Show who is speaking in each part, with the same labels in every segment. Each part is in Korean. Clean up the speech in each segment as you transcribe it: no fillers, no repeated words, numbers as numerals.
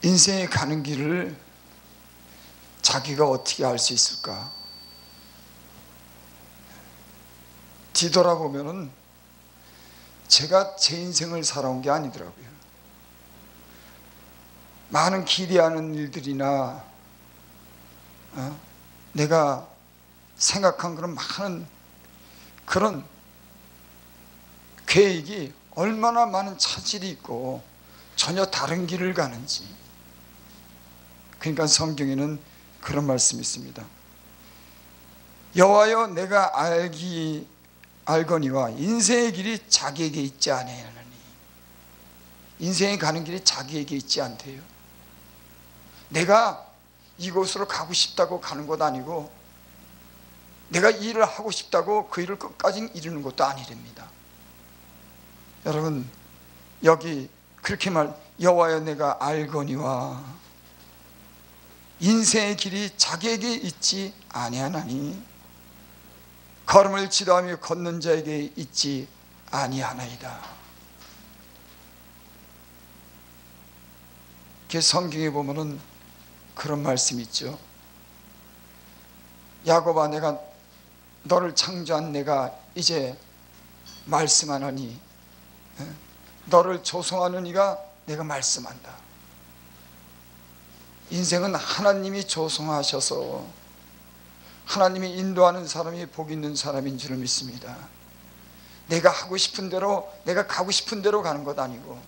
Speaker 1: 인생에 가는 길을 자기가 어떻게 알 수 있을까? 뒤돌아보면은 제가 제 인생을 살아온 게 아니더라고요. 많은 기대하는 일들이나 내가 생각한 그런 많은 그런 계획이 얼마나 많은 차질이 있고 전혀 다른 길을 가는지. 그러니까 성경에는 그런 말씀이 있습니다. 여호와여 내가 알거니와 인생의 길이 자기에게 있지 아니하나니. 인생에 가는 길이 자기에게 있지 않대요. 내가 이곳으로 가고 싶다고 가는 것도 아니고 내가 일을 하고 싶다고 그 일을 끝까지 이루는 것도 아니랍니다. 여러분 여기 그렇게 여호와여 내가 알거니와 인생의 길이 자기에게 있지 아니하나니 걸음을 지도하며 걷는 자에게 있지 아니하나이다. 성경에 보면은 그런 말씀이 있죠. 야곱아 내가 너를 창조한 내가 이제 말씀하노니 너를 조성하는 이가 내가 말씀한다. 인생은 하나님이 조성하셔서 하나님이 인도하는 사람이 복 있는 사람인 줄 믿습니다. 내가 하고 싶은 대로 내가 가고 싶은 대로 가는 것 아니고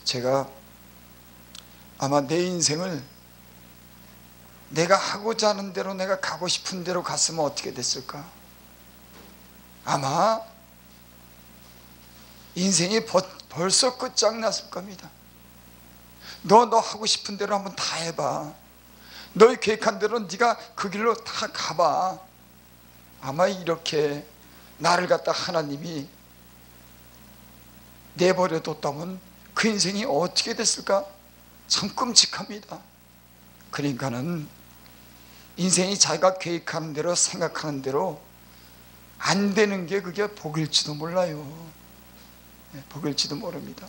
Speaker 1: 제가 아마 내 인생을 내가 하고자 하는 대로 내가 가고 싶은 대로 갔으면 어떻게 됐을까? 아마 인생이 벌써 끝장났을 겁니다. 너 하고 싶은 대로 한번 다 해봐. 너의 계획한 대로 네가 그 길로 다 가봐. 아마 이렇게 나를 갖다 하나님이 내버려 뒀다면 그 인생이 어떻게 됐을까? 참 끔찍합니다. 그러니까는 인생이 자기가 계획하는 대로 생각하는 대로 안 되는 게 그게 복일지도 몰라요. 복일지도 모릅니다.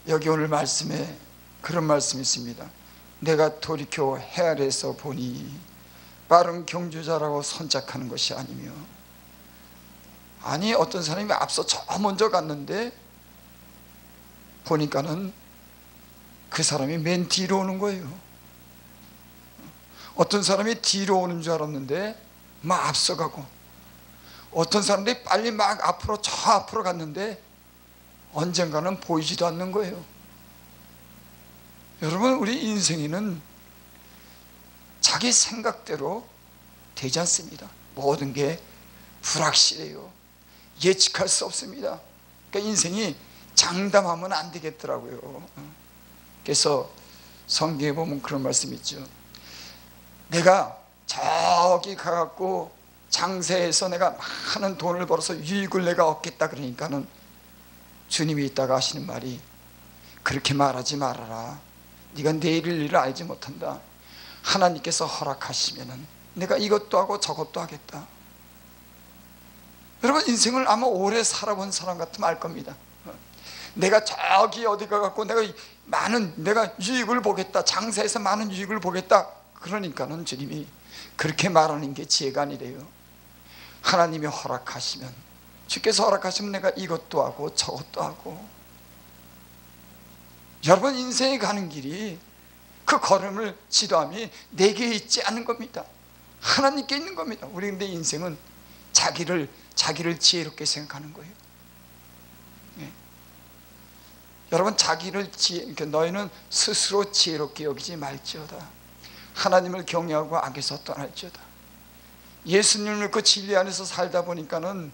Speaker 1: 여기 오늘 말씀에 그런 말씀이 있습니다. 내가 돌이켜 해 아래에서 보니 빠른 경주자라고 선착하는 것이 아니며. 아니 어떤 사람이 앞서 저 먼저 갔는데 보니까는 그 사람이 맨 뒤로 오는 거예요. 어떤 사람이 뒤로 오는 줄 알았는데 막 앞서가고, 어떤 사람들이 빨리 막 앞으로 저 앞으로 갔는데 언젠가는 보이지도 않는 거예요. 여러분 우리 인생에는 자기 생각대로 되지 않습니다. 모든 게 불확실해요. 예측할 수 없습니다. 그러니까 인생이 장담하면 안 되겠더라고요. 그래서 성경에 보면 그런 말씀이 있죠. 내가 저기 가갖고 장세해서 내가 많은 돈을 벌어서 유익을 내가 얻겠다 그러니까는 주님이 이따가 하시는 말이 그렇게 말하지 말아라. 네가 내일 일을 알지 못한다. 하나님께서 허락하시면은 내가 이것도 하고 저것도 하겠다. 여러분 인생을 아마 오래 살아본 사람 같으면 알 겁니다. 내가 저기 어디 가갖고 내가 유익을 보겠다. 장사해서 많은 유익을 보겠다. 그러니까는 주님이 그렇게 말하는 게 지혜가 아니래요. 하나님이 허락하시면, 주께서 허락하시면 내가 이것도 하고 저것도 하고. 여러분 인생에 가는 길이 그 걸음을 지도함이 내게 있지 않은 겁니다. 하나님께 있는 겁니다. 우리 근데 인생은 자기를 지혜롭게 생각하는 거예요. 여러분 너희는 스스로 지혜롭게 여기지 말지어다. 하나님을 경외하고 악에서 떠날지어다. 예수님을 믿고 진리 안에서 살다 보니까는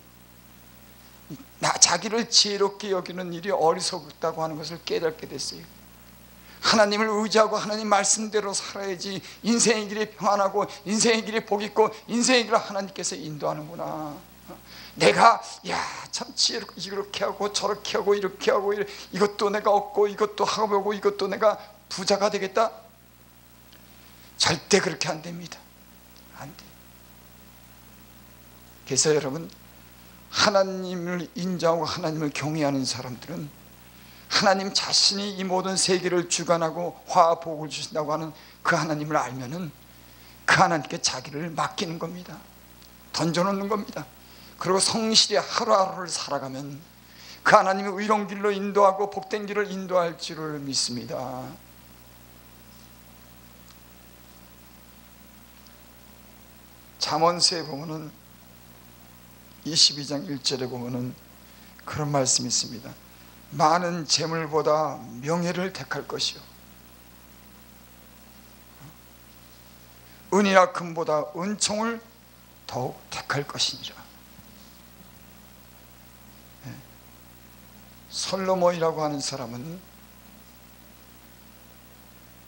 Speaker 1: 자기를 지혜롭게 여기는 일이 어리석다고 하는 것을 깨닫게 됐어요. 하나님을 의지하고 하나님 말씀대로 살아야지 인생의 길이 평안하고 인생의 길이 복 있고 인생의 길을 하나님께서 인도하는구나. 내가 참 지혜롭게 이렇게 하고 저렇게 하고 이렇게 하고 이것도 내가 얻고 이것도 하고 이것도 내가 부자가 되겠다? 절대 그렇게 안 됩니다. 안 돼. 그래서 여러분 하나님을 인정하고 하나님을 경외하는 사람들은 하나님 자신이 이 모든 세계를 주관하고 화와 복을 주신다고 하는 그 하나님을 알면은 그 하나님께 자기를 맡기는 겁니다. 던져놓는 겁니다. 그리고 성실히 하루하루를 살아가면 그 하나님의 의로운 길로 인도하고 복된 길을 인도할 줄을 믿습니다. 잠언서에 보면은 22장 1절에 보면은 그런 말씀이 있습니다. 많은 재물보다 명예를 택할 것이요 은이나 금보다 은총을 더욱 택할 것이니라. 솔로몬이라고 하는 사람은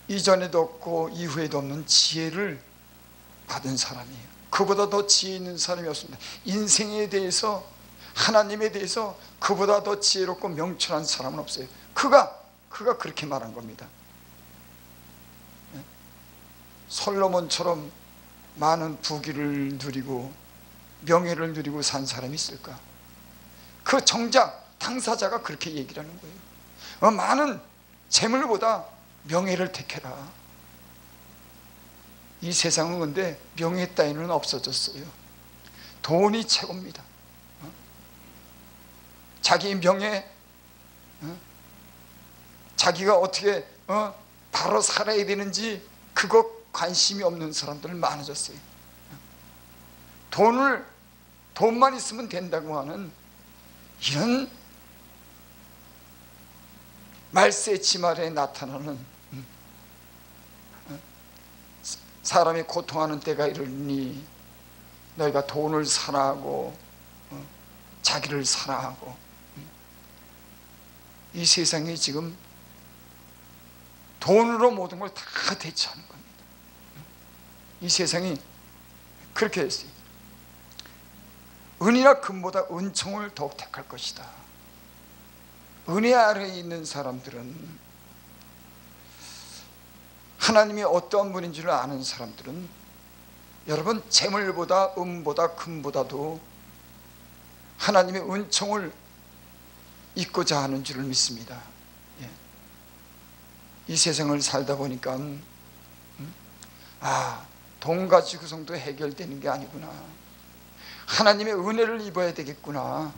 Speaker 1: 이전에도 없고 이후에도 없는 지혜를 받은 사람이에요. 그보다 더 지혜 있는 사람이 없습니다. 인생에 대해서, 하나님에 대해서 그보다 더 지혜롭고 명철한 사람은 없어요. 그가 그렇게 말한 겁니다. 솔로몬처럼 많은 부귀를 누리고 명예를 누리고 산 사람이 있을까? 그 정작 당사자가 그렇게 얘기를 하는 거예요. 많은 재물보다 명예를 택해라. 이 세상은 근데 명예 따위는 없어졌어요. 돈이 최고입니다. 자기 명예, 자기가 어떻게 바로 살아야 되는지 그거 관심이 없는 사람들 많아졌어요. 돈만 있으면 된다고 하는 이런 말세지말에 나타나는 사람이 고통하는 때가 이르니 너희가 돈을 사랑하고 자기를 사랑하고 이 세상에 지금 돈으로 모든 걸 다 대체하는 겁니다. 이 세상이 그렇게 했어요. 은이나 금보다 은총을 더욱 택할 것이다. 은혜 아래에 있는 사람들은, 하나님이 어떠한 분인 줄 아는 사람들은 여러분 재물보다 은보다 금보다도 하나님의 은총을 잊고자 하는 줄을 믿습니다. 이 세상을 살다 보니까 돈 가지고서도 해결되는 게 아니구나. 하나님의 은혜를 입어야 되겠구나.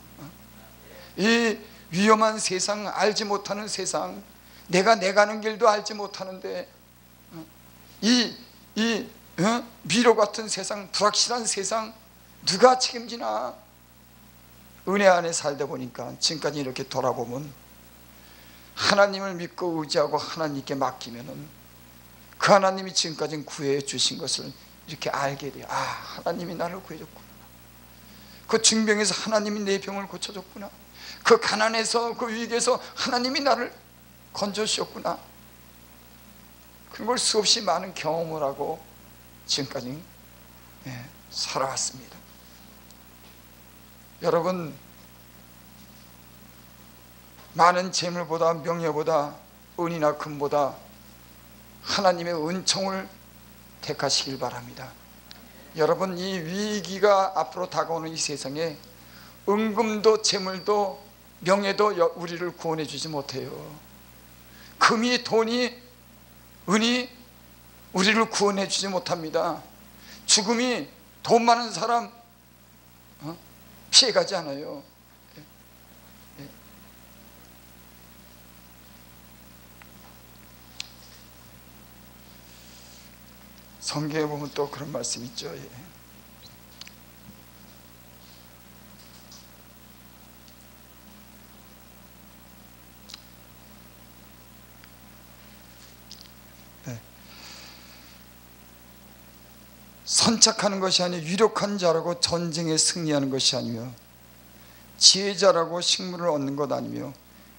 Speaker 1: 이 위험한 세상, 알지 못하는 세상, 내가 가는 길도 알지 못하는데 이 미로 같은 세상, 불확실한 세상 누가 책임지나. 은혜 안에 살다 보니까 지금까지 이렇게 돌아보면 하나님을 믿고 의지하고 하나님께 맡기면은 그 하나님이 지금까지 구해 주신 것을 이렇게 알게 돼요. 하나님이 나를 구해줬구나. 그 중병에서 하나님이 내 병을 고쳐줬구나. 그 가난에서, 그 위기에서 하나님이 나를 건져주셨구나. 그걸 수없이 많은 경험을 하고 지금까지 살아왔습니다. 여러분, 많은 재물보다 명예보다 은이나 금보다 하나님의 은총을 택하시길 바랍니다. 여러분, 이 위기가 앞으로 다가오는 이 세상에 은금도 재물도 명예도 우리를 구원해 주지 못해요. 금이, 돈이, 은이 우리를 구원해 주지 못합니다. 죽음이 돈 많은 사람 피해가지 않아요. 성경에 보면 또 그런 말씀 있죠. 선착하는 것이 아니요 유력한 자라고 전쟁에 승리하는 것이 아니며 지혜자라고 식물을 얻는 것 아니며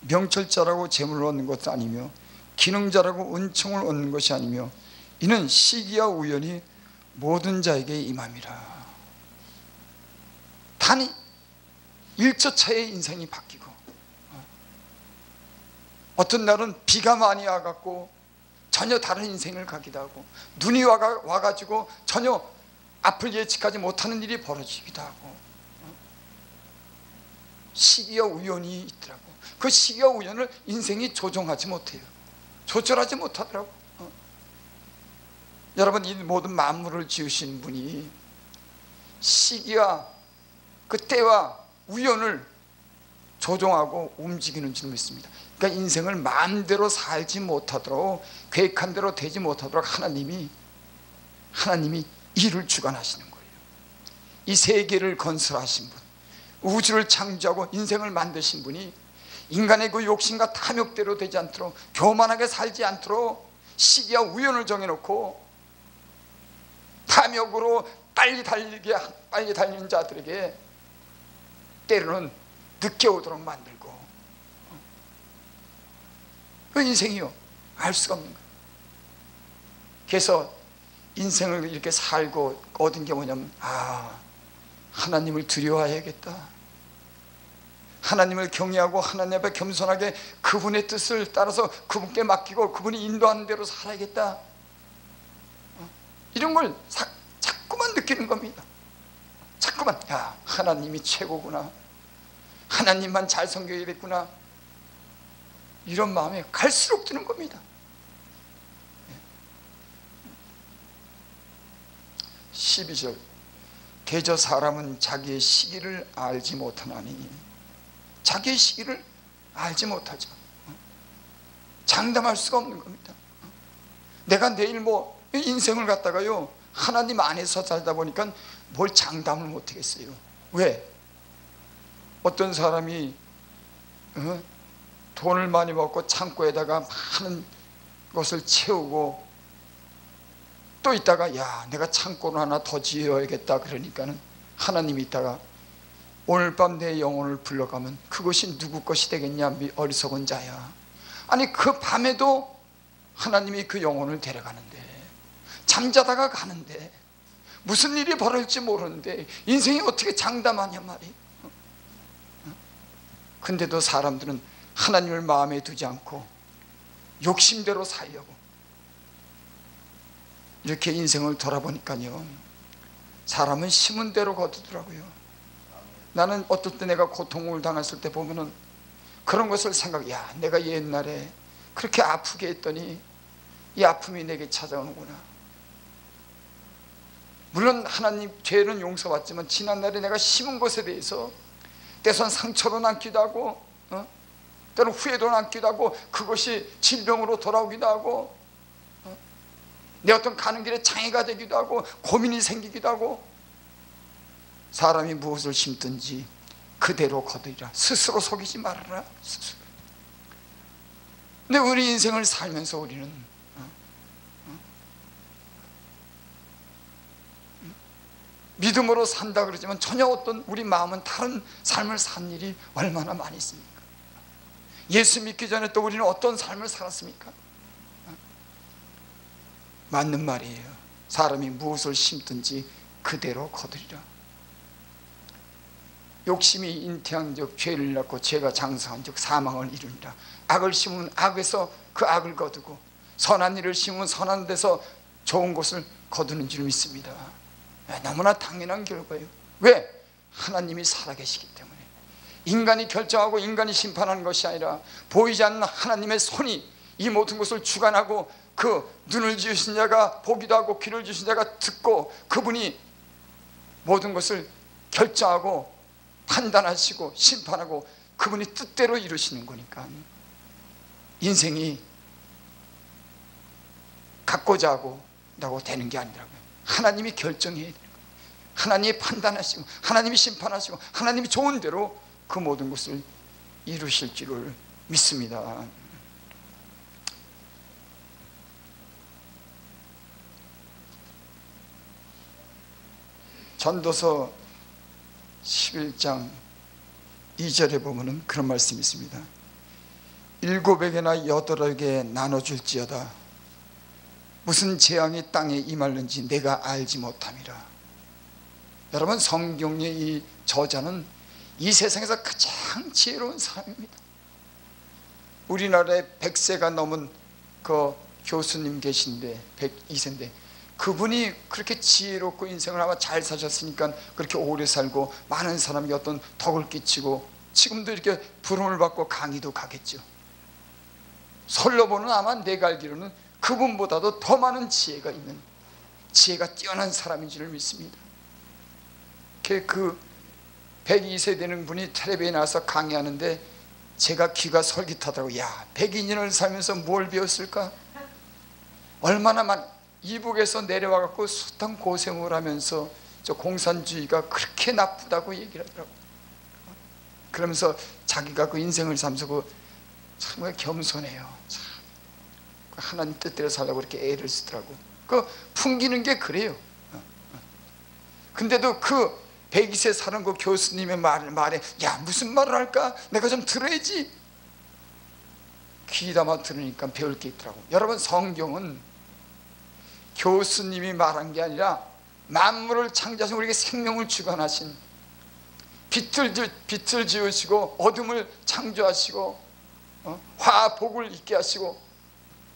Speaker 1: 명철자라고 재물을 얻는 것도 아니며 기능자라고 은총을 얻는 것이 아니며 이는 시기와 우연히 모든 자에게 임함이라. 단 1초 차에 인생이 바뀌고, 어떤 날은 비가 많이 와갖고 전혀 다른 인생을 가기도 하고, 눈이 와가지고 전혀 앞을 예측하지 못하는 일이 벌어지기도 하고, 시기와 우연이 있더라고. 그 시기와 우연을 인생이 조종하지 못해요. 조절하지 못하더라고. 여러분, 이 모든 만물을 지으신 분이 시기와 그 때와 우연을 조종하고 움직이는 줄 믿습니다. 그러니까 인생을 마음대로 살지 못하도록, 계획한 대로 되지 못하도록 하나님이 일을 주관하시는 거예요. 이 세계를 건설하신 분, 우주를 창조하고 인생을 만드신 분이 인간의 그 욕심과 탐욕대로 되지 않도록, 교만하게 살지 않도록 시기와 우연을 정해놓고 탐욕으로 빨리 달리는 자들에게 때로는 늦게 오도록 만들고, 그 인생이요, 알 수가 없는 거예요. 그래서 인생을 이렇게 살고 얻은 게 뭐냐면, 하나님을 두려워해야겠다, 하나님을 경외하고 하나님 앞에 겸손하게 그분의 뜻을 따라서 그분께 맡기고 그분이 인도하는 대로 살아야겠다, 이런 걸 자꾸만 느끼는 겁니다. 자꾸만, 하나님이 최고구나, 하나님만 잘 섬겨야겠구나, 이런 마음이 갈수록 드는 겁니다. 12절, 대저 사람은 자기의 시기를 알지 못하나니, 자기의 시기를 알지 못하죠. 장담할 수가 없는 겁니다. 내가 내일 인생을 갖다가요, 하나님 안에서 살다 보니까 뭘 장담을 못하겠어요. 왜? 어떤 사람이 돈을 많이 받고 창고에다가 많은 것을 채우고 또 있다가, 내가 창고를 하나 더 지어야겠다 그러니까는 하나님이 있다가 오늘 밤 내 영혼을 불러가면 그것이 누구 것이 되겠냐, 어리석은 자야. 아니, 그 밤에도 하나님이 그 영혼을 데려가는데, 잠자다가 가는데, 무슨 일이 벌어질지 모르는데 인생이 어떻게 장담하냐 말이에요. 근데도 사람들은 하나님을 마음에 두지 않고 욕심대로 살려고 이렇게 인생을 돌아보니까요, 사람은 심은 대로 거두더라고요. 나는 어떨 때 내가 고통을 당했을 때 보면은 그런 것을 생각해, 내가 옛날에 그렇게 아프게 했더니 이 아픔이 내게 찾아오는구나. 물론 하나님 죄는 용서받지만 지난날에 내가 심은 것에 대해서 때선 상처로 남기도 하고, 때로는 후회도 남기도 하고, 그것이 질병으로 돌아오기도 하고, 내 어떤 가는 길에 장애가 되기도 하고, 고민이 생기기도 하고, 사람이 무엇을 심든지 그대로 거두리라. 스스로 속이지 말아라, 스스로. 근데 우리 인생을 살면서 우리는 믿음으로 산다 그러지만 전혀 어떤 우리 마음은 다른 삶을 산 일이 얼마나 많이 있습니까? 예수 믿기 전에 또 우리는 어떤 삶을 살았습니까? 맞는 말이에요. 사람이 무엇을 심든지 그대로 거두리라. 욕심이 잉태한 적 죄를 낳고 죄가 장성한 적 사망을 이루니라. 악을 심으면 악에서 그 악을 거두고, 선한 일을 심으면 선한 데서 좋은 것을 거두는 줄 믿습니다. 너무나 당연한 결과예요. 왜? 하나님이 살아계시기 때문에. 인간이 결정하고 인간이 심판하는 것이 아니라 보이지 않는 하나님의 손이 이 모든 것을 주관하고, 그 눈을 지으신 자가 보기도 하고 귀를 주신 자가 듣고, 그분이 모든 것을 결정하고 판단하시고 심판하고 그분이 뜻대로 이루시는 거니까 인생이 갖고자 하고 되는 게 아니라고요. 하나님이 결정해야 되는 거예요. 하나님이 판단하시고 하나님이 심판하시고 하나님이 좋은 대로 그 모든 것을 이루실 줄을 믿습니다. 전도서 11장 2절에 보면은 그런 말씀이 있습니다. 7에게나 8에게 나눠줄지어다. 무슨 재앙이 땅에 임할는지 내가 알지 못함이라. 여러분, 성경의 이 저자는 이 세상에서 가장 지혜로운 사람입니다. 우리나라에 100세가 넘은 그 교수님 계신데 102세인데 그분이 그렇게 지혜롭고 인생을 아마 잘 사셨으니까 그렇게 오래 살고 많은 사람에게 어떤 덕을 끼치고 지금도 이렇게 부름을 받고 강의도 가겠죠. 솔로몬은 아마 내가 알기로는 그분보다도 더 많은 지혜가 있는, 지혜가 뛰어난 사람인 줄 믿습니다. 그 102세 되는 분이 텔레비에 나와서 강의하는데 제가 귀가 솔깃하다고, 야, 102년을 살면서 뭘 배웠을까? 얼마나 이북에서 내려와 갖고 숱한 고생을 하면서 저 공산주의가 그렇게 나쁘다고 얘기를 하더라고. 그러면서 자기가 그 인생을 살면서 정말 겸손해요. 참 하나님 뜻대로 살려고 이렇게 애를 쓰더라고. 그 풍기는 게 그래요. 근데도 그 102세 사는 그 교수님의 말에 야, 무슨 말을 할까? 내가 좀 들어야지. 귀담아 들으니까 배울 게 있더라고. 여러분, 성경은 교수님이 말한 게 아니라 만물을 창조하신 우리에게 생명을 주관하신, 빛을 지으시고 어둠을 창조하시고 화복을 있게 하시고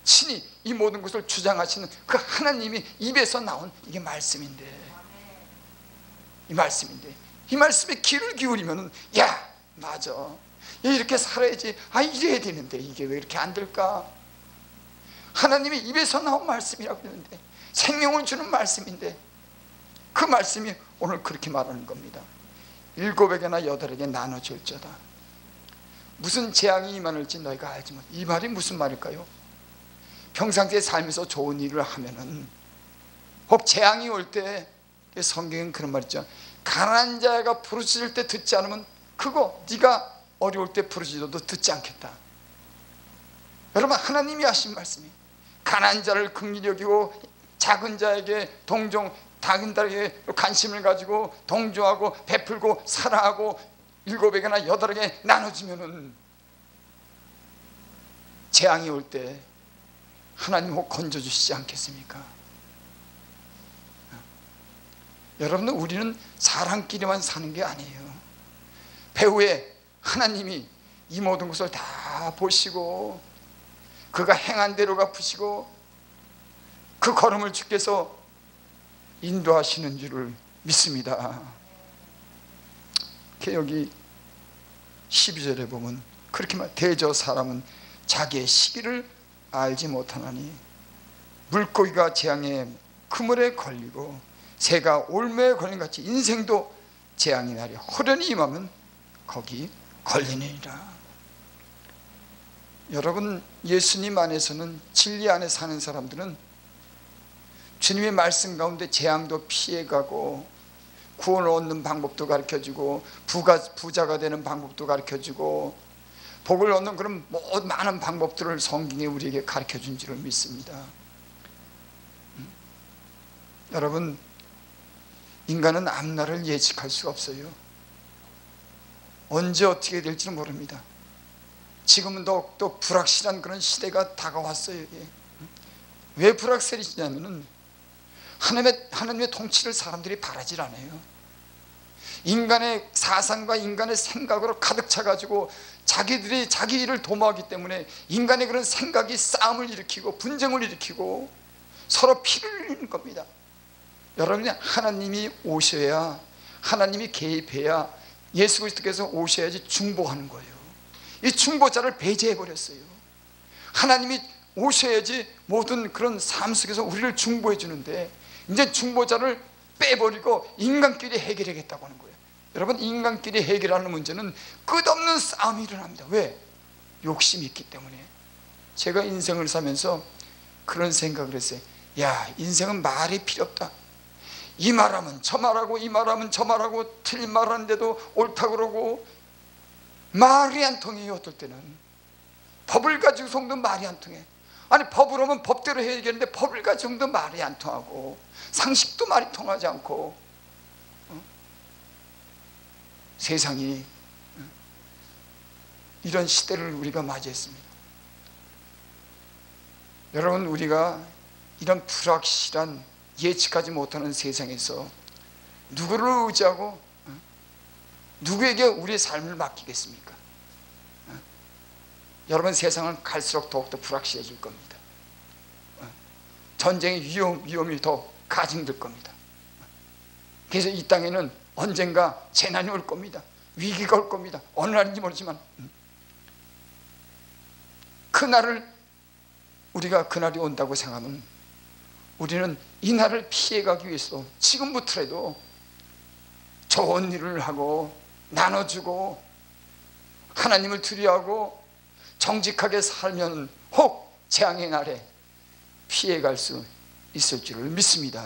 Speaker 1: 친히 이 모든 것을 주장하시는 그 하나님이 입에서 나온 이게 말씀인데, 이 말씀인데 이 말씀에 귀를 기울이면 야, 맞아, 이렇게 살아야지, 이래야 되는데 이게 왜 이렇게 안 될까? 하나님이 입에서 나온 말씀이라고 그러는데, 생명을 주는 말씀인데 그 말씀이 오늘 그렇게 말하는 겁니다. 7에게나 8에게 나눠줄지어다. 무슨 재앙이 임하는지 너희가 알지 못. 이 말이 무슨 말일까요? 평상시에 살면서 좋은 일을 하면은 혹 재앙이 올 때, 성경은 그런 말 있죠. 가난한 자가 부르짖을 때 듣지 않으면 그거 네가 어려울 때 부르짖어도 듣지 않겠다. 여러분, 하나님이 하신 말씀이 가난한 자를 긍휼히 여기고 작은 자에게 동정, 작은 자에게 관심을 가지고 동조하고 베풀고 사랑하고 7에게나 8에게 나눠주면은 재앙이 올 때 하나님 혹 건져주시지 않겠습니까? 여러분, 우리는 사람끼리만 사는 게 아니에요. 배후에 하나님이 이 모든 것을 다 보시고 그가 행한 대로 갚으시고 그 걸음을 주께서 인도하시는 줄을 믿습니다. 여기 12절에 보면 그렇게 말, 대저 사람은 자기의 시기를 알지 못하나니 물고기가 재앙의 그물에 걸리고 새가 올매에 걸린 같이 인생도 재앙이 날이 호련히 임하면 거기 걸리느니라. 여러분, 예수님 안에서는, 진리 안에 사는 사람들은 주님의 말씀 가운데 재앙도 피해가고 구원을 얻는 방법도 가르쳐주고 부자가 되는 방법도 가르쳐주고 복을 얻는 그런 많은 방법들을 성경이 우리에게 가르쳐준 줄을 믿습니다. 여러분, 인간은 앞날을 예측할 수가 없어요. 언제 어떻게 될지는 모릅니다. 지금은 더욱더 불확실한 그런 시대가 다가왔어요. 왜 불확실해지냐면은 하나님의 통치를 사람들이 바라질 않아요. 인간의 사상과 인간의 생각으로 가득 차가지고 자기들이 자기 일을 도모하기 때문에 인간의 그런 생각이 싸움을 일으키고 분쟁을 일으키고 서로 피를 흘리는 겁니다. 여러분이 하나님이 오셔야, 하나님이 개입해야, 예수 그리스도께서 오셔야지 중보하는 거예요. 이 중보자를 배제해버렸어요. 하나님이 오셔야지 모든 그런 삶 속에서 우리를 중보해 주는데 이제 중보자를 빼버리고 인간끼리 해결하겠다고 하는 거예요. 여러분, 인간끼리 해결하는 문제는 끝없는 싸움이 일어납니다. 왜? 욕심이 있기 때문에. 제가 인생을 살면서 그런 생각을 했어요. 야, 인생은 말이 필요 없다. 이 말하면 저 말하고 이 말하면 저 말하고 틀린 말 하는데도 옳다 그러고 말이 안 통해요. 어떨 때는 법을 가지고서도 말이 안 통해. 아니, 법을 하면 법대로 해야겠는데 법을 가지고도 말이 안 통하고 상식도 말이 통하지 않고 세상이 이런 시대를 우리가 맞이했습니다. 여러분, 우리가 이런 불확실한 예측하지 못하는 세상에서 누구를 의지하고 누구에게 우리의 삶을 맡기겠습니까? 여러분, 세상은 갈수록 더욱더 불확실해질 겁니다. 전쟁의 위험이 더 가중될 겁니다. 그래서 이 땅에는 언젠가 재난이 올 겁니다. 위기가 올 겁니다. 어느 날인지 모르지만 그날을 우리가 그날이 온다고 생각하면 우리는 이 날을 피해가기 위해서 지금부터라도 좋은 일을 하고 나눠주고 하나님을 두려워하고 정직하게 살면 혹 재앙의 날에 피해갈 수 있을 줄을 믿습니다.